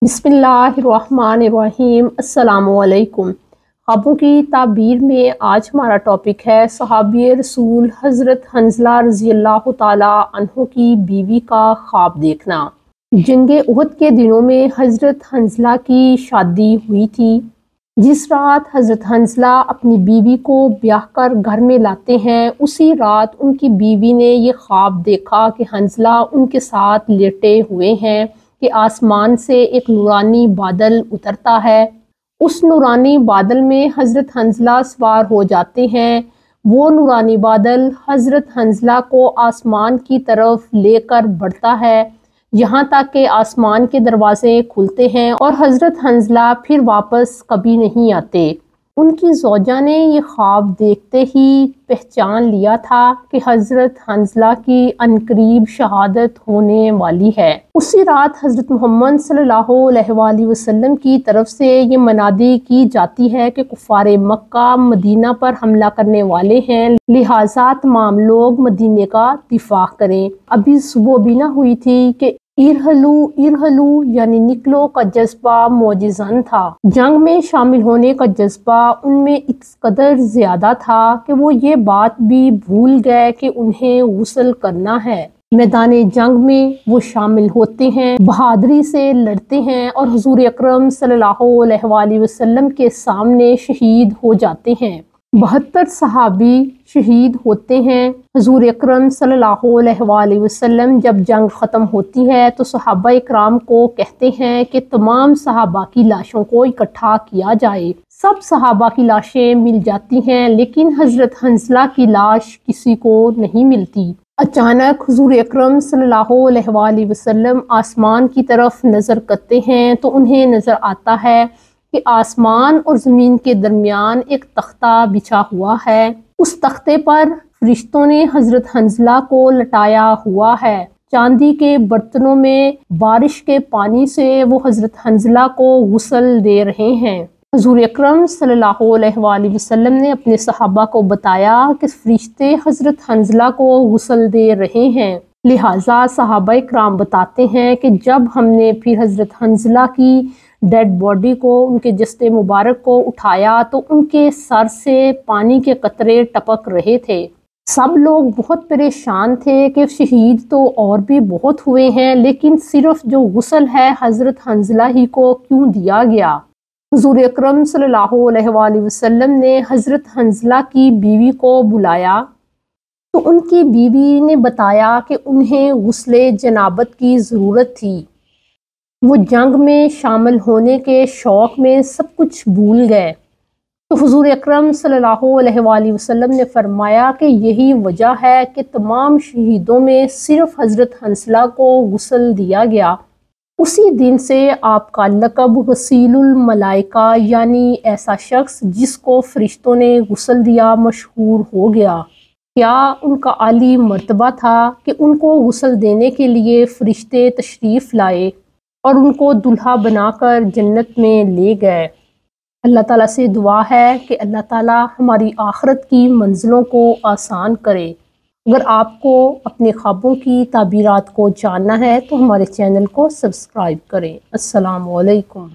बिस्मिल्लाहिर्रहमानिर्रहीम। अस्सलाम वालेकुम। ख्वाबों की ताबीर में आज हमारा टॉपिक है सहाबी रसूल हज़रत हंज़ला रज़ियल्लाहु ताला अन्हु की बीवी का ख्वाब देखना। जंगे उहद के दिनों में हज़रत हंज़ला की शादी हुई थी। जिस रात हज़रत हंज़ला अपनी बीवी को ब्याह कर घर में लाते हैं, उसी रात उनकी बीवी ने ये ख्वाब देखा कि हंज़ला उनके साथ लेटे हुए हैं कि आसमान से एक नूरानी बादल उतरता है। उस नूरानी बादल में हज़रत हंज़ला सवार हो जाते हैं। वो नूरानी बादल हज़रत हंज़ला को आसमान की तरफ लेकर बढ़ता है, यहाँ तक कि आसमान के दरवाजे खुलते हैं और हज़रत हंज़ला फिर वापस कभी नहीं आते। उनकी ज़ौजा ने ये ख्वाब देखते ही पहचान लिया था कि हज़रत हंज़ला की अनकरीब शहादत होने वाली है। उसी रात हज़रत मोहम्मद सल्लल्लाहु अलैहि वसल्लम की तरफ से ये मनादी की जाती है कि कुफ़ारे मक्का मदीना पर हमला करने वाले हैं, लिहाजा तमाम लोग मदीने का दिफा करें। अभी सुबह भी ना हुई थी कि इरहलू इरहलू यानी निकलो का जज्बा मौजिज़न था। जंग में शामिल होने का जज्बा उनमें इस कदर ज़्यादा था कि वो ये बात भी भूल गए कि उन्हें गुस्ल करना है। मैदान जंग में वो शामिल होते हैं, बहादुरी से लड़ते हैं और हुजूर अकरम सल्लल्लाहु अलैहि वसल्लम के सामने शहीद हो जाते हैं। 72 सहाबी शहीद होते हैं। हुजूर अकरम सल्लल्लाहु अलैहि वसल्लम जब जंग ख़त्म होती है तो सहाबा इकराम को कहते हैं कि तमाम सहाबा की लाशों को इकट्ठा किया जाए। सब सहाबा की लाशें मिल जाती हैं, लेकिन हज़रत हंज़ला की लाश किसी को नहीं मिलती। अचानक हुजूर अकरम सल्लल्लाहु अलैहि वसल्लम आसमान की तरफ नज़र करते हैं तो उन्हें नज़र आता है कि आसमान और ज़मीन के दरमियान एक तख्ता बिछा हुआ है। उस तख्ते पर फरिश्तों ने हज़रत हंज़ला को लटाया हुआ है। चांदी के बर्तनों में बारिश के पानी से वो हज़रत हंज़ला को गुस्ल दे रहे हैं। हुजूर अकरम सल्लल्लाहु अलैहि वसल्लम ने अपने सहाबा को बताया कि फरिश्ते हज़रत हंज़ला को गुस्ल दे रहे हैं। लिहाजा सहाबा इकराम बताते हैं कि जब हमने फिर हज़रत हंज़ला की डेड बॉडी को, उनके जस्ते मुबारक को उठाया तो उनके सर से पानी के कतरे टपक रहे थे। सब लोग बहुत परेशान थे कि शहीद तो और भी बहुत हुए हैं, लेकिन सिर्फ जो गुस्ल है हज़रत हंज़ला ही को क्यों दिया गया। हुजूर अकरम सल्लल्लाहु अलैहि वसल्लम ने हज़रत हंज़ला की बीवी को बुलाया तो उनकी बीवी ने बताया कि उन्हें गुस्ले जनाबत की ज़रूरत थी। वो जंग में शामिल होने के शौक़ में सब कुछ भूल गए। तो हुजूर अकरम सल्लल्लाहु अलैहि वसल्लम ने फरमाया कि यही वजह है कि तमाम शहीदों में सिर्फ हज़रत हंज़ला को गुस्ल दिया गया। उसी दिन से आपका लक़ब गसीलुल मलाइका यानी ऐसा शख्स जिसको फरिश्तों ने गुस्ल दिया मशहूर हो गया। क्या उनका आली मर्तबा था कि उनको गुस्ल देने के लिए फरिश्ते तशरीफ़ लाए और उनको दुल्हा बनाकर जन्नत में ले गए। अल्लाह ताला से दुआ है कि अल्लाह ताला हमारी आखिरत की मंजिलों को आसान करे। अगर आपको अपने ख्वाबों की ताबीरात को जानना है तो हमारे चैनल को सब्सक्राइब करें। अस्सलाम वालेकुम।